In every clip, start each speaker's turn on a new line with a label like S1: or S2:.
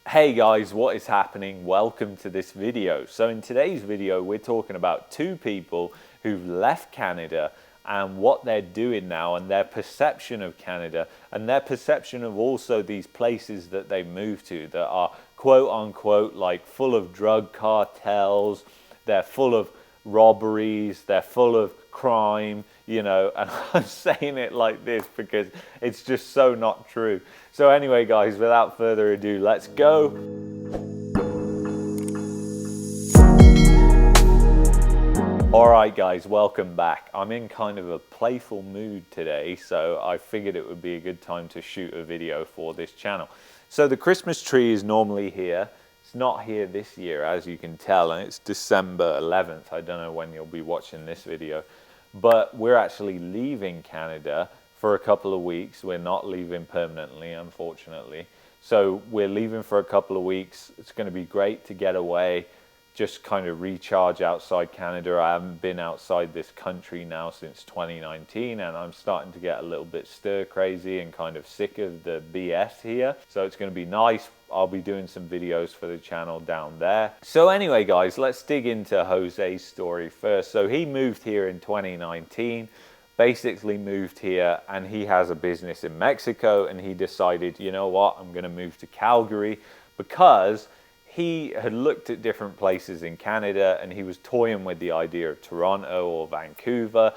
S1: Hey guys, what is happening? Welcome to this video. So in today's video, we're talking about two people who've left Canada and what they're doing now and their perception of Canada and their perception of also these places that they moved to that are quote unquote like full of drug cartels, they're full of robberies, they're full of crime, and I'm saying it like this because it's just so not true. So anyway, guys, without further ado, let's go. Alright guys, welcome back. I'm in kind of a playful mood today, so I figured it would be a good time to shoot a video for this channel. So the Christmas tree is normally here. It's not here this year, as you can tell, and it's December 11th. I don't know when you'll be watching this video, but we're actually leaving Canada for a couple of weeks. We're not leaving permanently, unfortunately. So we're leaving for a couple of weeks. It's going to be great to get away, just kind of recharge outside Canada. I haven't been outside this country now since 2019, and I'm starting to get a little bit stir crazy and kind of sick of the BS here. So it's going to be nice. I'll be doing some videos for the channel down there. So anyway, guys, let's dig into Jose's story first. So he moved here in 2019, basically moved here, and he has a business in Mexico, and he decided, you know what, I'm going to move to Calgary because he had looked at different places in Canada and he was toying with the idea of Toronto or Vancouver.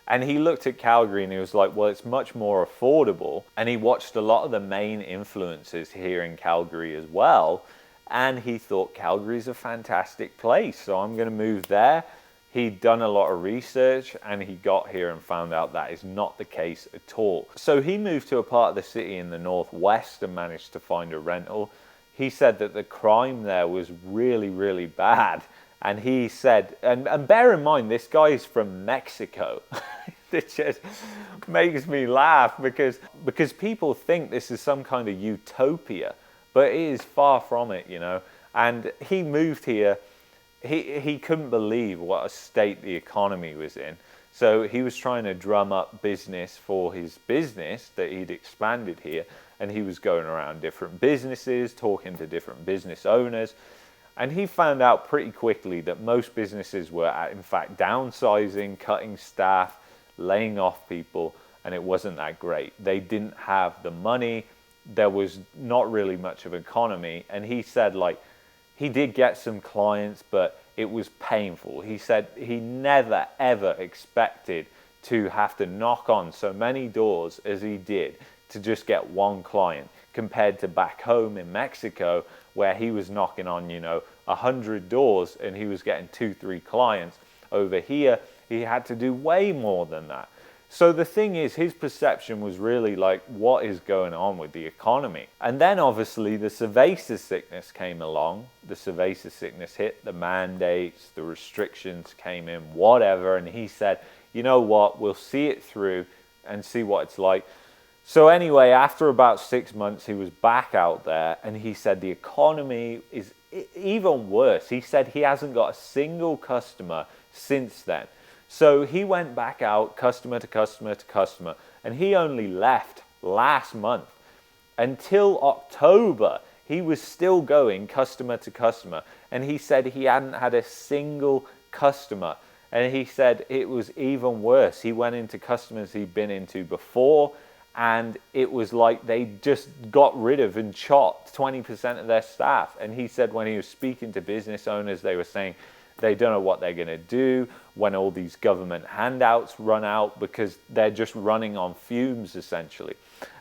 S1: And he looked at Calgary and he was like, well, it's much more affordable. And he watched a lot of the main influencers here in Calgary as well. And he thought Calgary's a fantastic place, so I'm going to move there. He'd done a lot of research and he got here and found out that is not the case at all. So he moved to a part of the city in the northwest and managed to find a rental. He said that the crime there was really, really bad. And he said, and bear in mind, this guy is from Mexico. It just makes me laugh because people think this is some kind of utopia, but it is far from it, And he moved here. He couldn't believe what a state the economy was in. So he was trying to drum up business for his business that he'd expanded here. And he was going around different businesses, talking to different business owners. And he found out pretty quickly that most businesses were, in fact, downsizing, cutting staff, laying off people, and it wasn't that great. They didn't have the money. There was not really much of an economy. And he said, he did get some clients, but it was painful. He said he never, ever expected to have to knock on so many doors as he did to just get one client, compared to back home in Mexico, where he was knocking on, 100 doors and he was getting 2-3 clients. Over here, he had to do way more than that. So the thing is, his perception was really like, what is going on with the economy? And then obviously the cerveza sickness came along. The cerveza sickness hit, the mandates, the restrictions came in, whatever. And he said, you know what, we'll see it through and see what it's like. So anyway, after about 6 months, he was back out there and he said the economy is even worse. He said he hasn't got a single customer since then. So he went back out, customer to customer to customer, and he only left last month. Until October, he was still going customer to customer, and he said he hadn't had a single customer. And he said it was even worse. He went into customers he'd been into before, and it was like they just got rid of and chopped 20% of their staff. And he said when he was speaking to business owners, they were saying they don't know what they're going to do when all these government handouts run out, because they're just running on fumes, essentially.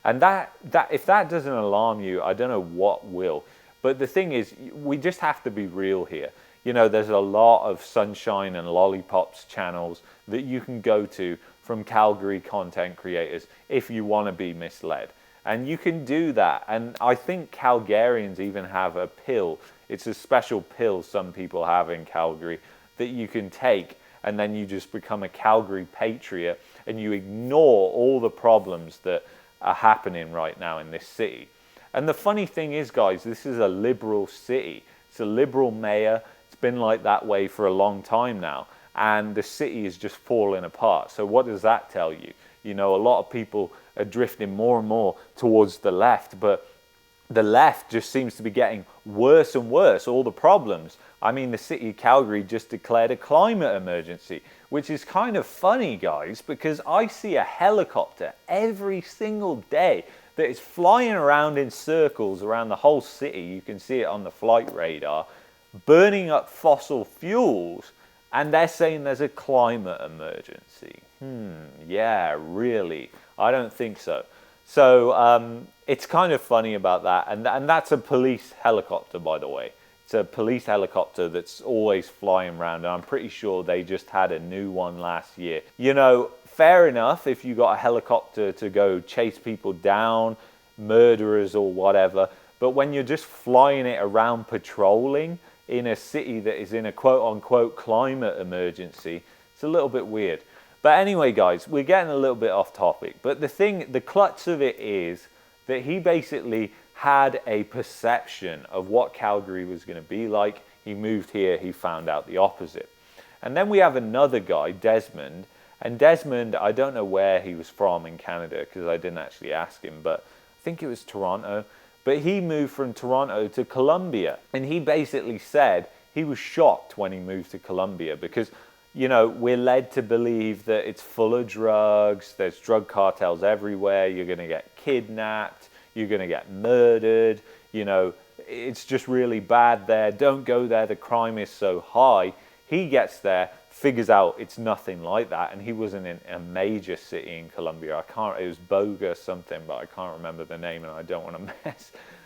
S1: And that if that doesn't alarm you, I don't know what will. But the thing is, we just have to be real here. There's a lot of sunshine and lollipops channels that you can go to from Calgary content creators if you want to be misled. And you can do that. And I think Calgarians even have a pill. It's a special pill some people have in Calgary that you can take, and then you just become a Calgary patriot and you ignore all the problems that are happening right now in this city. And the funny thing is, guys, this is a liberal city. It's a liberal mayor. It's been like that way for a long time now. And the city is just falling apart. So what does that tell you? A lot of people are drifting more and more towards the left, but the left just seems to be getting worse and worse, all the problems. I mean, the city of Calgary just declared a climate emergency, which is kind of funny, guys, because I see a helicopter every single day that is flying around in circles around the whole city. You can see it on the flight radar, burning up fossil fuels, and they're saying there's a climate emergency. Yeah, really? I don't think so. So it's kind of funny about that. And that's a police helicopter, by the way. It's a police helicopter that's always flying around. And I'm pretty sure they just had a new one last year. You know, fair enough if you got a helicopter to go chase people down, murderers or whatever. But when you're just flying it around patrolling in a city that is in a quote-unquote climate emergency, it's a little bit weird. But anyway, guys, we're getting a little bit off topic. But the crux of it is that he basically had a perception of what Calgary was going to be like. He moved here, he found out the opposite. And then we have another guy, Desmond. And Desmond, I don't know where he was from in Canada because I didn't actually ask him, but I think it was Toronto. But he moved from Toronto to Colombia. And he basically said he was shocked when he moved to Colombia because, you know, we're led to believe that it's full of drugs, there's drug cartels everywhere, you're going to get kidnapped, you're going to get murdered, you know, it's just really bad there, don't go there, the crime is so high. He gets there, figures out it's nothing like that, and he wasn't in a major city in Colombia. It was Boga something, but I can't remember the name and I don't want to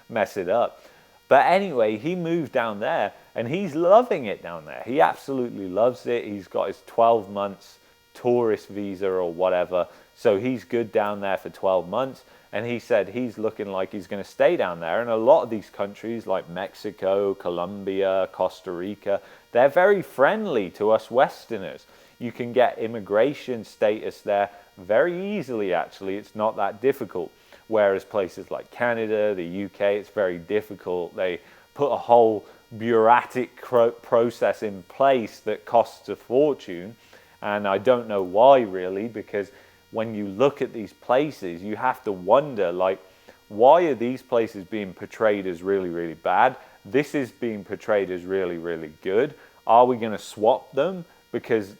S1: mess it up. But anyway, he moved down there and he's loving it down there. He absolutely loves it. He's got his 12 months tourist visa or whatever. So he's good down there for 12 months. And he said he's looking like he's going to stay down there. And a lot of these countries like Mexico, Colombia, Costa Rica, they're very friendly to us Westerners. You can get immigration status there very easily, actually. It's not that difficult. Whereas places like Canada, the UK, it's very difficult. They put a whole bureaucratic process in place that costs a fortune. And I don't know why, really, because when you look at these places, you have to wonder, like, why are these places being portrayed as really, really bad? This is being portrayed as really, really good. Are we going to swap them? Because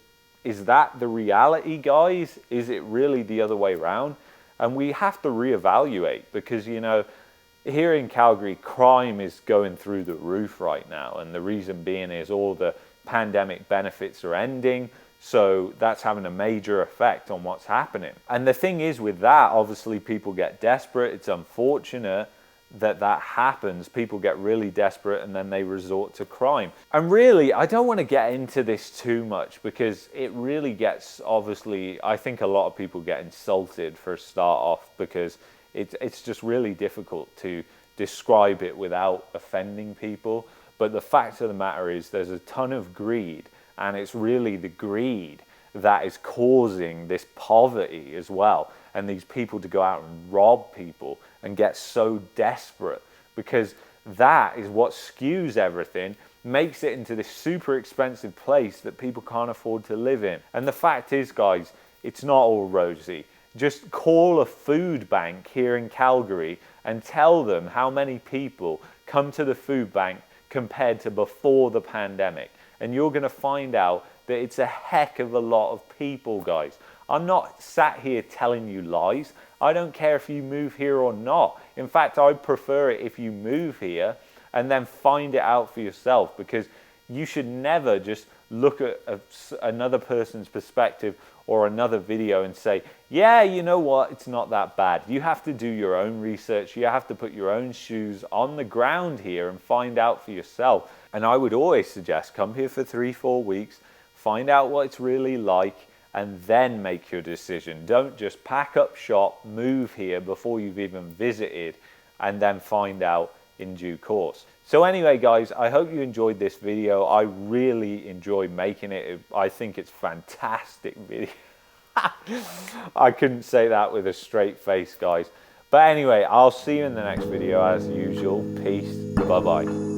S1: is that the reality, guys? Is it really the other way around? And we have to reevaluate because, you know, here in Calgary, crime is going through the roof right now. And the reason being is all the pandemic benefits are ending. So that's having a major effect on what's happening. And the thing is with that, obviously people get desperate. It's unfortunate that that happens. People get really desperate and then they resort to crime. And really, I don't want to get into this too much because it really gets, obviously, I think a lot of people get insulted for a start off because it's just really difficult to describe it without offending people. But the fact of the matter is there's a ton of greed, and it's really the greed that is causing this poverty as well, and these people to go out and rob people and get so desperate, because that is what skews everything, makes it into this super expensive place that people can't afford to live in. And the fact is, guys, it's not all rosy. Just call a food bank here in Calgary and tell them how many people come to the food bank compared to before the pandemic. And you're going to find out that it's a heck of a lot of people, guys. I'm not sat here telling you lies. I don't care if you move here or not. In fact, I prefer it if you move here and then find it out for yourself, because you should never just look at another person's perspective or another video and say, yeah, you know what, it's not that bad. You have to do your own research. You have to put your own shoes on the ground here and find out for yourself. And I would always suggest come here for 3-4 weeks, find out what it's really like, and then make your decision. Don't just pack up shop, move here before you've even visited, and then find out in due course. So anyway, guys, I hope you enjoyed this video. I really enjoyed making it. I think it's a fantastic video. I couldn't say that with a straight face, guys. But anyway, I'll see you in the next video as usual. Peace. Bye-bye.